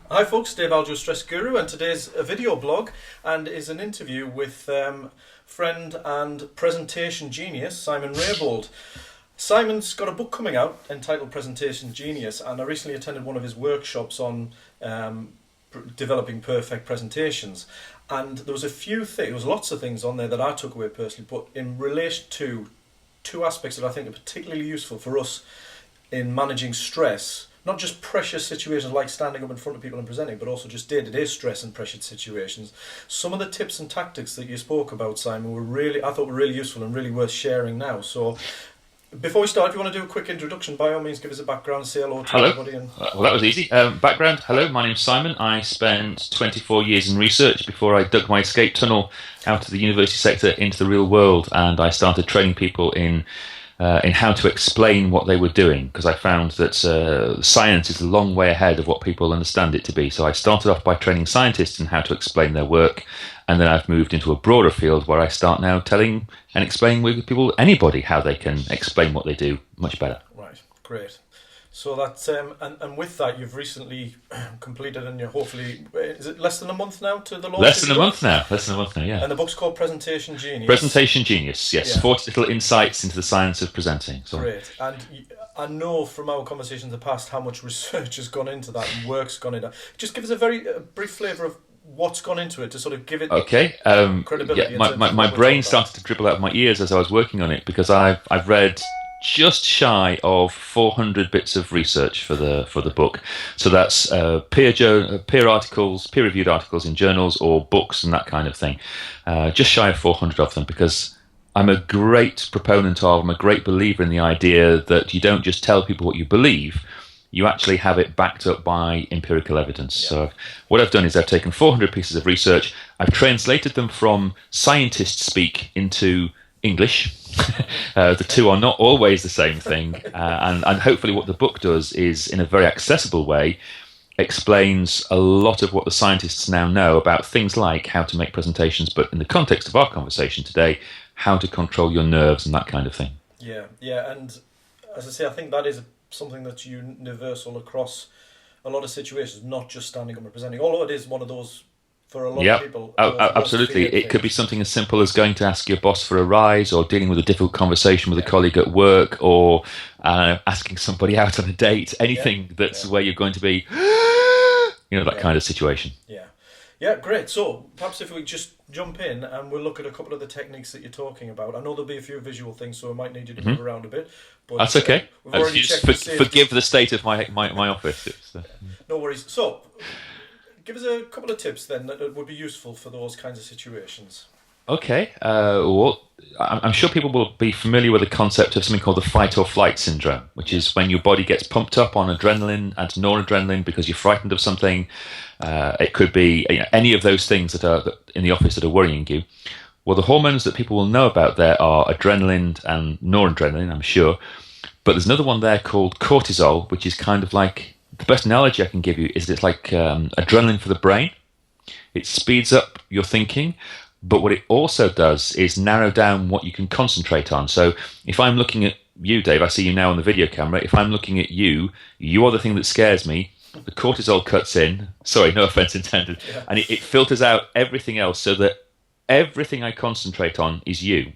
Hi folks, Dave Algeo Stress Guru, and today's a video blog and is an interview with friend and presentation genius Simon Raybould. Simon's got a book coming out entitled Presentation Genius, and I recently attended one of his workshops on developing perfect presentations. And there was a few things, there was lots of things on there that I took away personally, but in relation to two aspects that I think are particularly useful for us in managing stress. Not just pressure situations like standing up in front of people and presenting, but also just day-to-day stress and pressured situations. Some of the tips and tactics that you spoke about, Simon, I thought were really useful and really worth sharing now. So before we start, if you want to do a quick introduction, by all means give us a background, say hello to everybody. And Well, that was easy. Background, hello, my name's Simon. I spent 24 years in research before I dug my escape tunnel out of the university sector into the real world, and I started training people in how to explain what they were doing, because I found that science is a long way ahead of what people understand it to be. So I started off by training scientists in how to explain their work, and then I've moved into a broader field where I start now telling and explaining with people, anybody, how they can explain what they do much better. Right, great. So that's and with that, you've recently completed, and you're hopefully, is it less than a month now to the launch? Less than a month now, yeah. And the book's called Presentation Genius. Presentation Genius, yes. Yeah. 40 little insights into the science of presenting. So. Great. And I know from our conversations in the past how much research has gone into that and work's gone into that. Just give us a very brief flavour of what's gone into it to sort of give it credibility. Yeah, my brain started to dribble out of my ears as I was working on it, because I've read just shy of 400 bits of research for the book. So that's peer articles, peer-reviewed articles in journals or books and that kind of thing. Just shy of 400 of them, because I'm a great believer in the idea that you don't just tell people what you believe, you actually have it backed up by empirical evidence. Yeah. So what I've done is I've taken 400 pieces of research, I've translated them from scientist speak into English. The two are not always the same thing, and hopefully what the book does is, in a very accessible way, explains a lot of what the scientists now know about things like how to make presentations, but in the context of our conversation today, how to control your nerves and that kind of thing. Yeah, and as I say, I think that is something that's universal across a lot of situations, not just standing up and presenting, although it is one of those for a lot of people. Absolutely. It could be something as simple as going to ask your boss for a rise, or dealing with a difficult conversation with a colleague at work, or asking somebody out on a date, anything that's where you're going to be, that kind of situation. Yeah, great. So perhaps if we just jump in and we'll look at a couple of the techniques that you're talking about. I know there'll be a few visual things, so I might need you to move around a bit. But that's okay. We've already checked forgive the state of my office. No worries. So give us a couple of tips then that would be useful for those kinds of situations. Okay. Well, I'm sure people will be familiar with the concept of something called the fight or flight syndrome, which is when your body gets pumped up on adrenaline and noradrenaline because you're frightened of something. It could be any of those things that are in the office that are worrying you. Well, the hormones that people will know about there are adrenaline and noradrenaline, I'm sure. But there's another one there called cortisol, which is kind of like, the best analogy I can give you is it's like adrenaline for the brain. It speeds up your thinking, but what it also does is narrow down what you can concentrate on. So if I'm looking at you, Dave, I see you now on the video camera. If I'm looking at you, you are the thing that scares me. The cortisol cuts in, sorry, no offense intended, and it filters out everything else so that everything I concentrate on is you.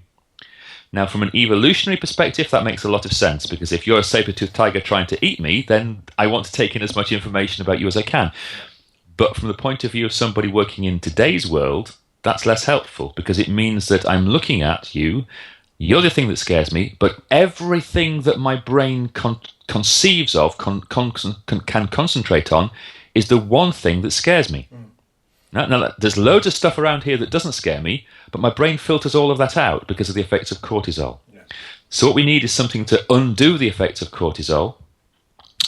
Now, from an evolutionary perspective, that makes a lot of sense, because if you're a saber-toothed tiger trying to eat me, then I want to take in as much information about you as I can. But from the point of view of somebody working in today's world, that's less helpful, because it means that I'm looking at you, you're the thing that scares me, but everything that my brain conceives of, can concentrate on, is the one thing that scares me. Now, there's loads of stuff around here that doesn't scare me, but my brain filters all of that out because of the effects of cortisol. Yeah. So what we need is something to undo the effects of cortisol.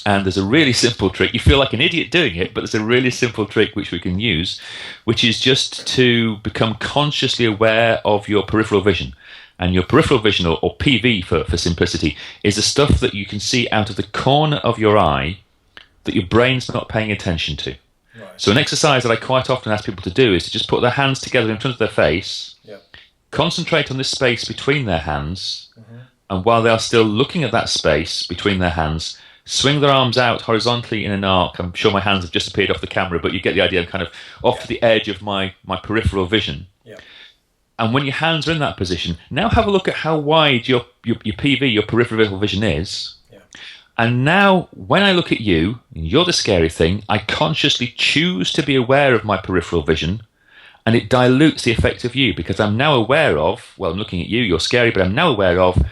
And there's a really simple trick. You feel like an idiot doing it, but there's a really simple trick which we can use, which is just to become consciously aware of your peripheral vision. And your peripheral vision, or PV for simplicity, is the stuff that you can see out of the corner of your eye that your brain's not paying attention to. Right. So an exercise that I quite often ask people to do is to just put their hands together in front of their face, concentrate on this space between their hands, and while they are still looking at that space between their hands, swing their arms out horizontally in an arc. I'm sure my hands have just appeared off the camera, but you get the idea. I'm kind of off to the edge of my peripheral vision. Yeah. And when your hands are in that position, now have a look at how wide your PV, your peripheral vision is. Yeah. And now, when I look at you, and you're the scary thing, I consciously choose to be aware of my peripheral vision, and it dilutes the effect of you, because I'm now aware of, well, I'm looking at you, you're scary, but I'm now aware of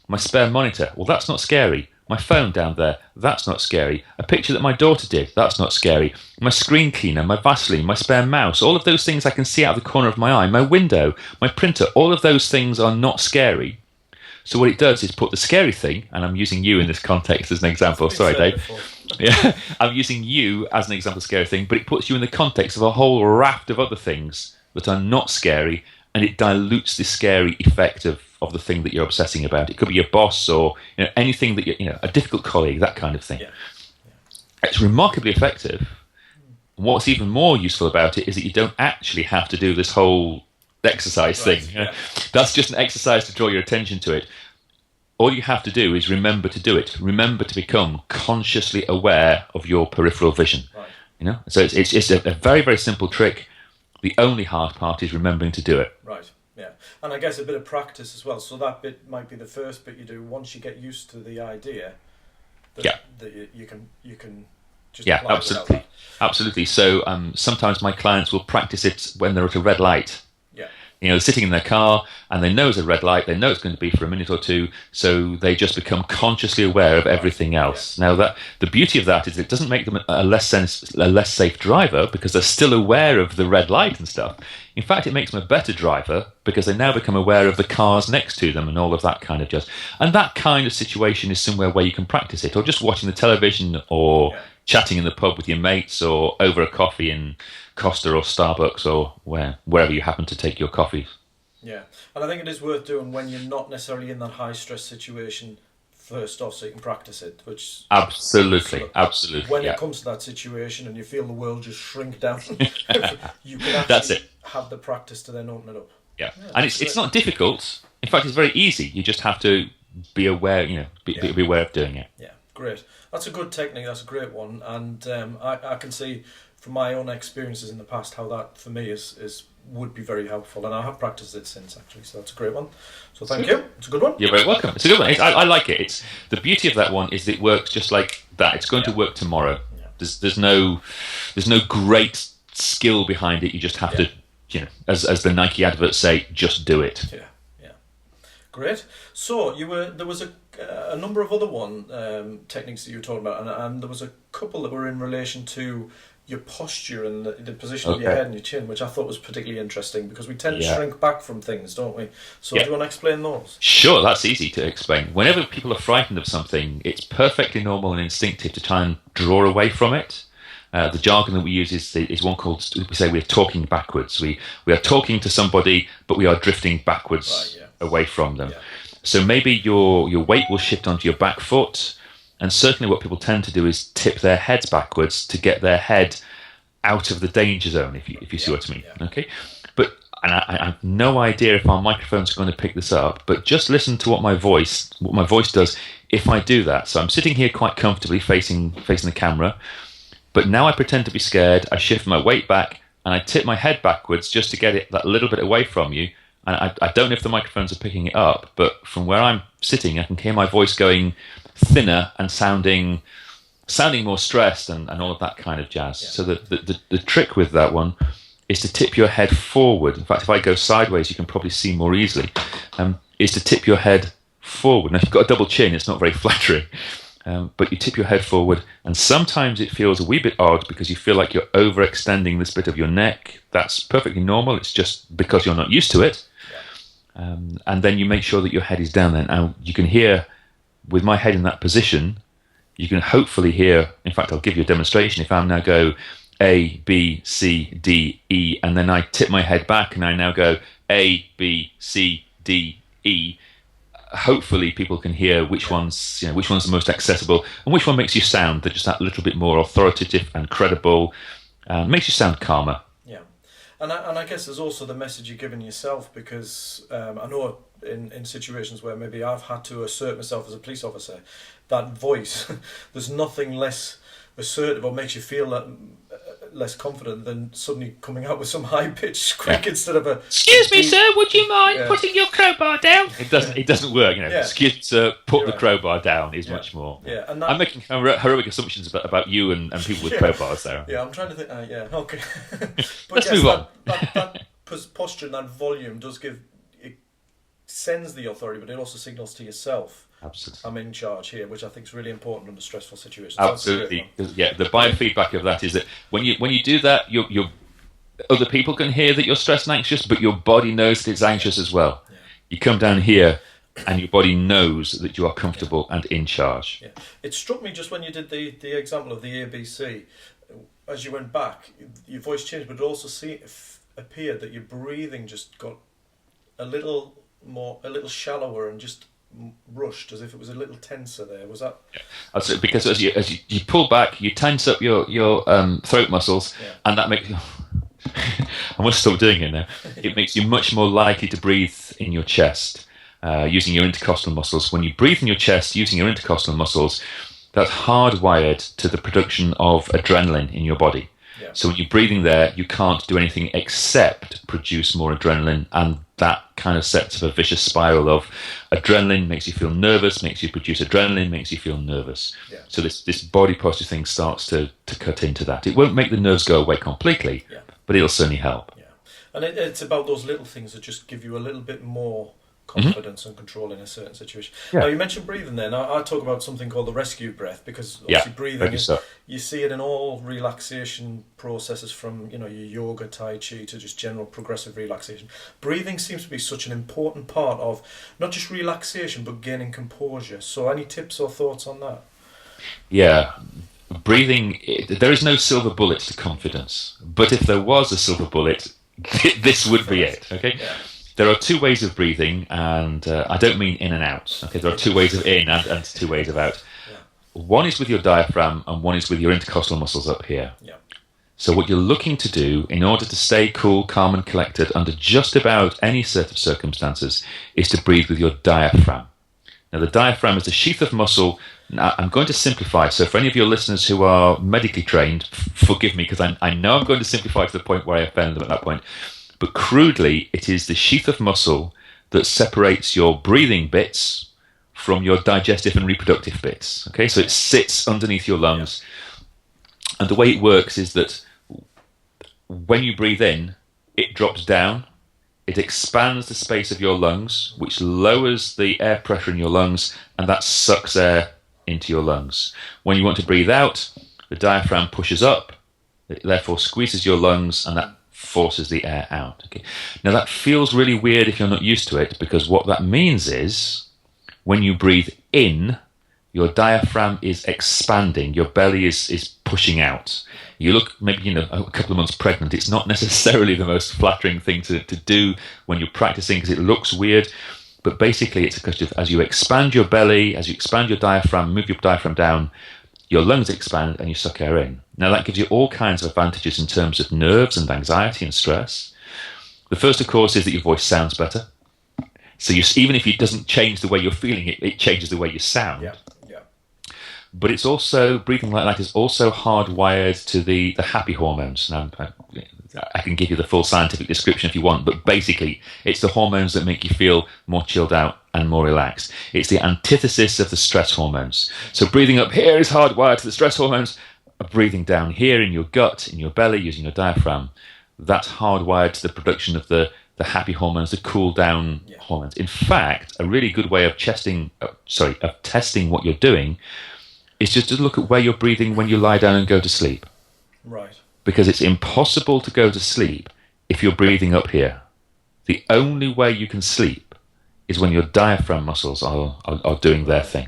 my spare monitor. Well, that's not scary. My phone down there, that's not scary. A picture that my daughter did, that's not scary. My screen cleaner, my Vaseline, my spare mouse, all of those things I can see out of the corner of my eye, my window, my printer, all of those things are not scary. So what it does is put the scary thing, and I'm using you in this context as an example. Sorry, Dave. Yeah, I'm using you as an example of scary thing, but it puts you in the context of a whole raft of other things that are not scary, and it dilutes the scary effect of the thing that you're obsessing about. It could be your boss or anything that a difficult colleague, that kind of thing. Yeah. It's remarkably effective. What's even more useful about it is that you don't actually have to do this whole exercise thing. Yeah. That's just an exercise to draw your attention to it. All you have to do is remember to do it. Remember to become consciously aware of your peripheral vision. Right. So it's a very, very simple trick. The only hard part is remembering to do it. Right. Yeah. And I guess a bit of practice as well. So that bit might be the first bit you do once you get used to the idea. That you can just apply absolutely. Absolutely. So sometimes my clients will practice it when they're at a red light. Yeah. They're sitting in their car and they know it's a red light. They know it's going to be for a minute or two. So they just become consciously aware of everything else. Yeah. Now, the beauty of that is it doesn't make them a less safe driver, because they're still aware of the red light and stuff. In fact, it makes them a better driver because they now become aware of the cars next to them and all of that kind of jazz. And that kind of situation is somewhere where you can practice it, or just watching the television, or chatting in the pub with your mates, or over a coffee in Costa or Starbucks, or wherever you happen to take your coffee. Yeah, and I think it is worth doing when you're not necessarily in that high stress situation first off, so you can practice it. Which absolutely. When it comes to that situation and you feel the world just shrink down, you can actually have the practice to then open it up. Yeah, and it's not difficult. In fact, it's very easy. You just have to be aware. Be aware of doing it. Yeah, great. That's a good technique. That's a great one, and I can see from my own experiences in the past how that for me would be very helpful, and I have practiced it since actually. So that's a great one. So thank you. It's a good one. You're very welcome. It's a good one. I like it. It's the beauty of that one is it works just like that. It's going to work tomorrow. Yeah. There's no great skill behind it. You just have to, as the Nike adverts say, just do it. Yeah. Great. So there was a number of other techniques that you were talking about, and there was a couple that were in relation to your posture and the position of your head and your chin, which I thought was particularly interesting, because we tend to shrink back from things, don't we? So do you want to explain those? Sure, that's easy to explain. Whenever people are frightened of something, it's perfectly normal and instinctive to try and draw away from it. The jargon that we use is one called, we say we're talking backwards. We are talking to somebody, but we are drifting backwards away from them. Yeah. So maybe your weight will shift onto your back foot, and certainly what people tend to do is tip their heads backwards to get their head out of the danger zone, if you see what I mean. Yeah. Okay, but I have no idea if our microphones are going to pick this up, but just listen to what my voice does if I do that. So I'm sitting here quite comfortably facing the camera, but now I pretend to be scared. I shift my weight back and I tip my head backwards just to get it that little bit away from you. And I don't know if the microphones are picking it up, but from where I'm sitting, I can hear my voice going thinner and sounding more stressed and all of that kind of jazz. Yeah. So the trick with that one is to tip your head forward. In fact, if I go sideways, you can probably see more easily, is to tip your head forward. Now, if you've got a double chin, it's not very flattering, but you tip your head forward, and sometimes it feels a wee bit odd because you feel like you're overextending this bit of your neck. That's perfectly normal. It's just because you're not used to it. And then you make sure that your head is down there. Now, you can hear, with my head in that position, you can hopefully hear, in fact, I'll give you a demonstration. If I now go A, B, C, D, E, and then I tip my head back and I now go A, B, C, D, E, hopefully people can hear which one's the most accessible and which one makes you sound just that little bit more authoritative and credible, makes you sound calmer. Yeah. And I guess there's also the message you're giving yourself, because I know in situations where maybe I've had to assert myself as a police officer, that voice, there's nothing less assertive or makes you feel less confident than suddenly coming out with some high-pitched squeak instead of a... Excuse me, sir, would you mind putting your crowbar down? It doesn't work, you know. Yeah. Excuse me, sir, put You're the right. crowbar down is much more. Yeah, and I'm making heroic assumptions about you and people with crowbars there. Yeah, I'm trying to think... okay. But Let's move on. That posture and that volume does give... It sends the authority, but it also signals to yourself, Absolutely. I'm in charge here, which I think is really important under stressful situations. Absolutely. Yeah, the biofeedback of that is that when you do that, your other people can hear that you're stressed and anxious, but your body knows that it's anxious as well. Yeah. You come down here, and your body knows that you are comfortable and in charge. Yeah. It struck me just when you did the example of the ABC, as you went back, your voice changed, but it also appeared that your breathing just got a little shallower and just rushed, as if it was a little tenser there. Was that? Yeah. Because as you pull back, you tense up your throat muscles, and that makes... I must stop doing it now. It makes you much more likely to breathe in your chest, using your intercostal muscles. When you breathe in your chest using your intercostal muscles, that's hardwired to the production of adrenaline in your body. Yeah. So when you're breathing there, you can't do anything except produce more adrenaline, and that kind of sets up a vicious spiral of adrenaline makes you feel nervous, makes you produce adrenaline, makes you feel nervous. Yeah. So this body posture thing starts to cut into that. It won't make the nerves go away completely, but it'll certainly help. Yeah, and it's about those little things that just give you a little bit more confidence and control in a certain situation. Yeah. Now, you mentioned breathing there. Now, I talk about something called the rescue breath, because obviously breathing is, you see it in all relaxation processes, from your yoga, tai chi, to just general progressive relaxation. Breathing seems to be such an important part of not just relaxation but gaining composure. So any tips or thoughts on that? Yeah. Breathing, there is no silver bullet to confidence, but if there was a silver bullet, this would be it. Okay. Yeah. There are two ways of breathing, and I don't mean in and out. Okay, there are two ways of in and two ways of out. Yeah. One is with your diaphragm, and one is with your intercostal muscles up here. Yeah. So what you're looking to do in order to stay cool, calm, and collected under just about any set of circumstances is to breathe with your diaphragm. Now, the diaphragm is the sheath of muscle. Now, I'm going to simplify. So for any of your listeners who are medically trained, forgive me, because I know I'm going to simplify to the point where I offend them at that point. But crudely, it is the sheath of muscle that separates your breathing bits from your digestive and reproductive bits. Okay, so it sits underneath your lungs. And the way it works is that when you breathe in, it drops down. It expands the space of your lungs, which lowers the air pressure in your lungs, and that sucks air into your lungs. When you want to breathe out, the diaphragm pushes up, it therefore squeezes your lungs, and that forces the air out. Okay. Now that feels really weird if you're not used to it, because what that means is when you breathe in, your diaphragm is expanding, your belly is pushing out. You look maybe a couple of months pregnant. It's not necessarily the most flattering thing to do when you're practicing, because it looks weird. But basically it's a question of, as you expand your belly, as you expand your diaphragm, move your diaphragm down, your lungs expand and you suck air in. Now that gives you all kinds of advantages in terms of nerves and anxiety and stress. The first, of course, is that your voice sounds better. So even if it doesn't change the way you're feeling, it changes the way you sound. Yeah. But it's also, breathing like that is also hardwired to the happy hormones. Now, I can give you the full scientific description if you want, but basically it's the hormones that make you feel more chilled out and more relaxed. It's the antithesis of the stress hormones. So breathing up here is hardwired to the stress hormones. Breathing down here in your gut, in your belly, using your diaphragm, that's hardwired to the production of the happy hormones, the cool down hormones. In fact, a really good way of testing what you're doing is just to look at where you're breathing when you lie down and go to sleep. Right. Because it's impossible to go to sleep if you're breathing up here. The only way you can sleep is when your diaphragm muscles are doing their thing.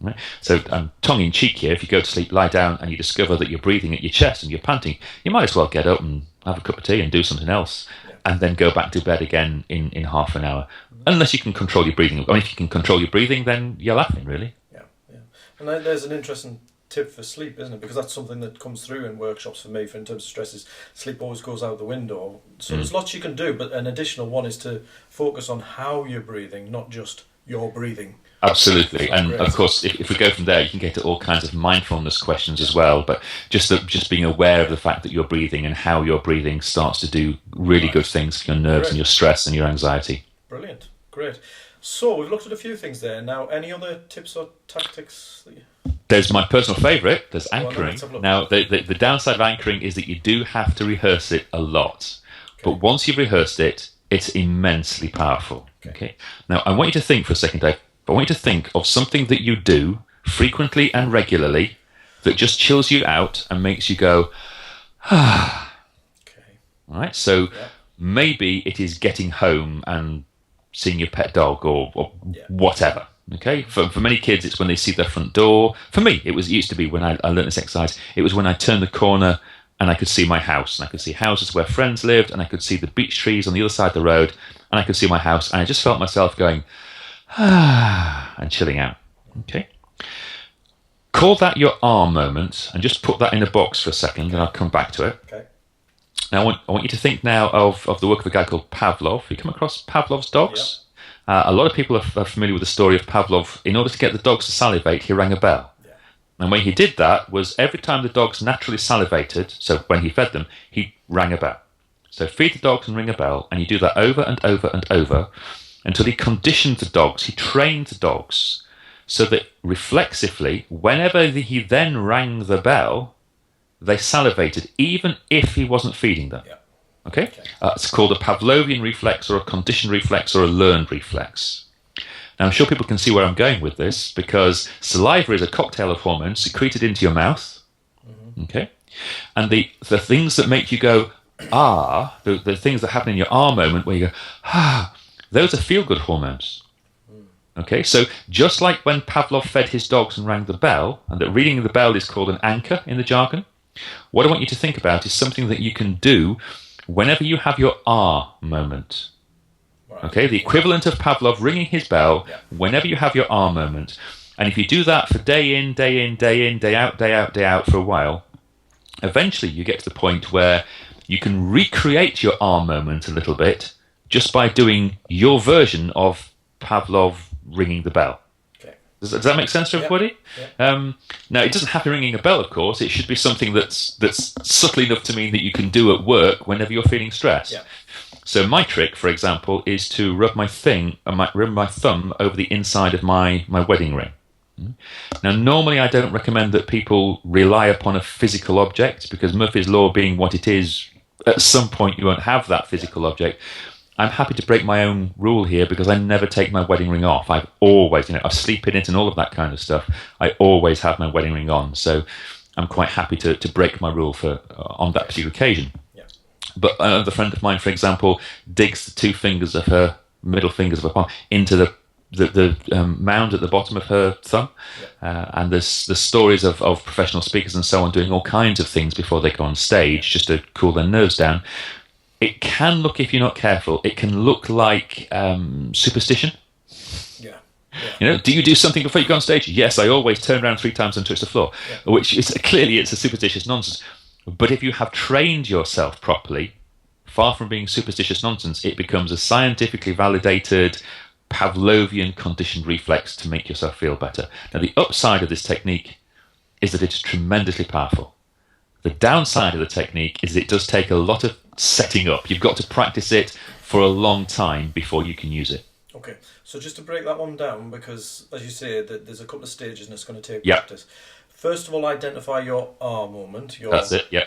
Right? So tongue-in-cheek here, if you go to sleep, lie down, and you discover that you're breathing at your chest and you're panting, you might as well get up and have a cup of tea and do something else, and then go back to bed again in half an hour. Unless you can control your breathing. I mean, if you can control your breathing, then you're laughing, really. And there's an interesting tip for sleep, isn't it? Because that's something that comes through in workshops for me in terms of stresses. Sleep always goes out the window. So there's lots you can do, but an additional one is to focus on how you're breathing, not just your breathing. Absolutely, and great. of course, if we go from there, you can get to all kinds of mindfulness questions as well. But just being aware of the fact that you're breathing and how you're breathing starts to do really good things for your nerves and your stress and your anxiety. Brilliant, great. So we've looked at a few things there. Now, any other tips or tactics that you... There's my personal favourite. There's anchoring. Well, now, the downside of anchoring is that you do have to rehearse it a lot. Okay. But once you've rehearsed it, it's immensely powerful. Okay. Now, I want you to think for a second, Dave. I want you to think of something that you do frequently and regularly that just chills you out and makes you go, ah. Okay. All right. So maybe it is getting home and seeing your pet dog or whatever. Okay. For many kids, it's when they see their front door. For me, it used to be when I learned this exercise. It was when I turned the corner and I could see my house, and I could see houses where friends lived, and I could see the beech trees on the other side of the road, and I could see my house, and I just felt myself going, and chilling out. Okay. Call that your R moment, and just put that in a box for a second, and I'll come back to it. Okay. Now, I want you to think now of the work of a guy called Pavlov. You come across Pavlov's dogs? Yep. A lot of people are familiar with the story of Pavlov. In order to get the dogs to salivate, he rang a bell. Yeah. And when he did that was every time the dogs naturally salivated, so when he fed them, he rang a bell. So feed the dogs and ring a bell, and you do that over and over and over, until he conditioned the dogs, he trained the dogs, so that reflexively, whenever he then rang the bell, they salivated, even if he wasn't feeding them. Yeah. Okay? It's called a Pavlovian reflex, or a conditioned reflex, or a learned reflex. Now, I'm sure people can see where I'm going with this, because saliva is a cocktail of hormones secreted into your mouth. Mm-hmm. Okay? And the things that make you go, ah, the things that happen in your ah moment, where you go, ah, those are feel-good hormones. Okay, so just like when Pavlov fed his dogs and rang the bell, and that ringing the bell is called an anchor in the jargon, what I want you to think about is something that you can do whenever you have your ah moment. Okay, the equivalent of Pavlov ringing his bell whenever you have your ah moment. And if you do that for day in, day in, day in, day out, day out, day out for a while, eventually you get to the point where you can recreate your ah moment a little bit, just by doing your version of Pavlov ringing the bell. Okay. Does that make sense to everybody? Yeah. Now, it doesn't have to be ringing a bell, of course. It should be something that's subtle enough to mean that you can do at work whenever you're feeling stressed. Yeah. So my trick, for example, is to rub my thumb over the inside of my wedding ring. Now, normally I don't recommend that people rely upon a physical object, because Murphy's Law being what it is, at some point you won't have that physical object. I'm happy to break my own rule here, because I never take my wedding ring off. I've always, I sleep in it and all of that kind of stuff. I always have my wedding ring on. So I'm quite happy to break my rule on that particular occasion. Yeah. But another friend of mine, for example, digs the two fingers of her, middle fingers of her palm, into the mound at the bottom of her thumb. Yeah. And there's stories of professional speakers and so on doing all kinds of things before they go on stage, just to cool their nerves down. It can look, if you're not careful, it can look like superstition. Yeah. Do you do something before you go on stage? Yes, I always turn around 3 times and touch the floor, which is clearly it's a superstitious nonsense. But if you have trained yourself properly, far from being superstitious nonsense, it becomes a scientifically validated Pavlovian conditioned reflex to make yourself feel better. Now, the upside of this technique is that it's tremendously powerful. The downside of the technique is it does take a lot of setting up. You've got to practice it for a long time before you can use it. Okay, so just to break that one down, because as you say, there's a couple of stages and it's going to take practice. First of all, identify your R moment, your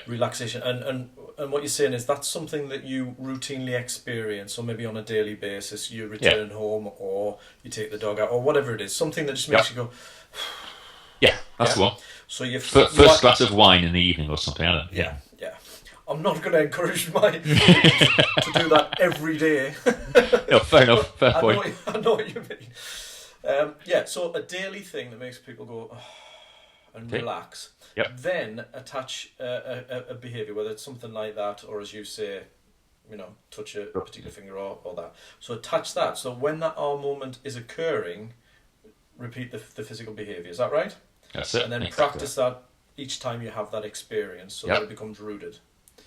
relaxation, and what you're saying is that's something that you routinely experience, or maybe on a daily basis. You return home, or you take the dog out, or whatever it is. Something that just makes you go. Yeah, that's the one. So you first glass of wine in the evening or something. I don't know. Yeah. I'm not going to encourage my to do that every day. Fair enough. Fair point. I know what you mean. So a daily thing that makes people go and relax. Yep. Then attach a behaviour, whether it's something like that, or as you say, touch a particular finger or that. So attach that. So when that R moment is occurring, repeat the physical behaviour. Is that right? That's it. And then Exactly. practice that each time you have that experience so that it becomes rooted.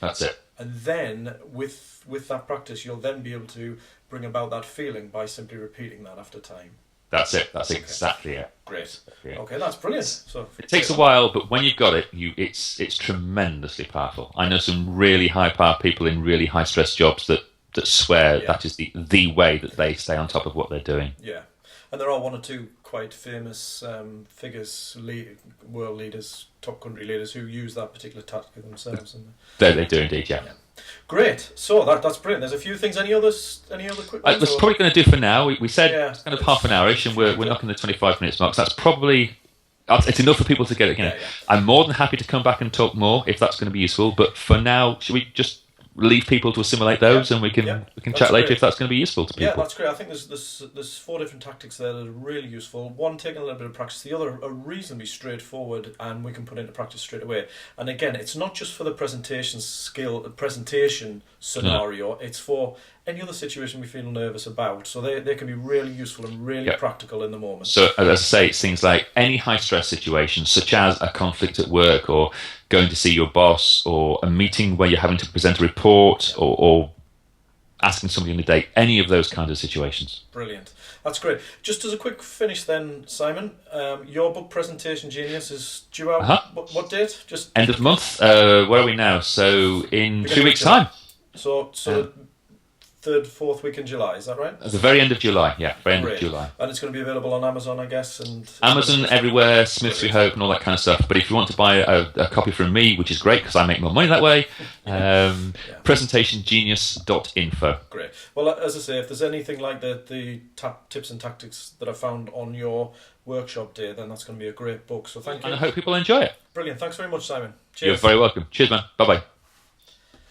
That's it. And then with that practice, you'll then be able to bring about that feeling by simply repeating that after time. That's it. That's exactly it. Great. Yeah. Okay, that's brilliant. So it takes a while, but when you've got it, it's tremendously powerful. I know some really high-powered people in really high-stress jobs that swear that is the way that they stay on top of what they're doing. Yeah. And there are one or two quite famous figures, world leaders, top country leaders, who use that particular tactic themselves. They do indeed, yeah. Great. So that's brilliant. There's a few things. Any other quick ones? That's probably going to do for now. We said it's kind of half an hour-ish, and we're knocking the 25 minutes mark. So that's probably... It's enough for people to get it. I'm more than happy to come back and talk more if that's going to be useful. But for now, should we just leave people to assimilate those, and we can chat later if that's going to be useful to people? Yeah, that's great. I think there's 4 different tactics there that are really useful. One, taking a little bit of practice. The other are reasonably straightforward, and we can put into practice straight away. And again, it's not just for the presentation scenario. It's for any other situation we feel nervous about. So they can be really useful and really practical in the moment. So, as I say, it's things like any high-stress situation, such as a conflict at work, or going to see your boss, or a meeting where you're having to present a report, or asking somebody on a date, any of those kinds of situations. Brilliant. That's great. Just as a quick finish then, Simon, your book Presentation Genius is due out, what date? Just end of the month. Where are we now? So in 3 weeks' time. So 3rd, 4th week in July, is that right? At the very end of July, very end of July. And it's going to be available on Amazon, I guess? And Amazon, everywhere, Smiths We Hope and all that kind of stuff. But if you want to buy a copy from me, which is great because I make more money that way, presentationgenius.info. Great. Well, as I say, if there's anything like the tips and tactics that I found on your workshop day, then that's going to be a great book. So thank you. And I hope people enjoy it. Brilliant. Thanks very much, Simon. Cheers. You're very welcome. Cheers, man. Bye-bye.